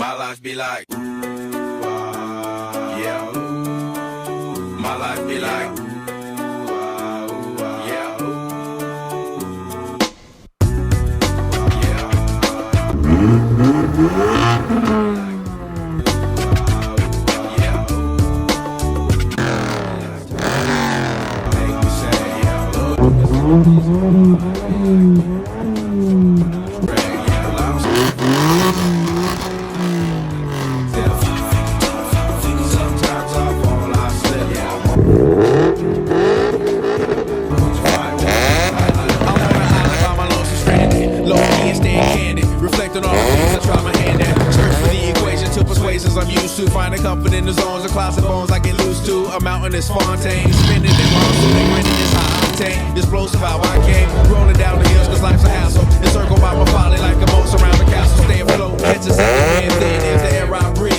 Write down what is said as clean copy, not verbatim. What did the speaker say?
My life be like, ooh, yeah, ooh. My life be like, ooh, yeah, reflecting on the things I try my hand at. Search for the equation to persuasions I'm used to. Finding comfort in the zones of closet bones I get loose to. A mountain is Fontaine, spinning in monsoon, grinning is high octane. Explosive how I came, rolling down the hills cause life's a hassle. Encircled by my folly like a moat surround the castle. Stay afloat, catch a second hand thing.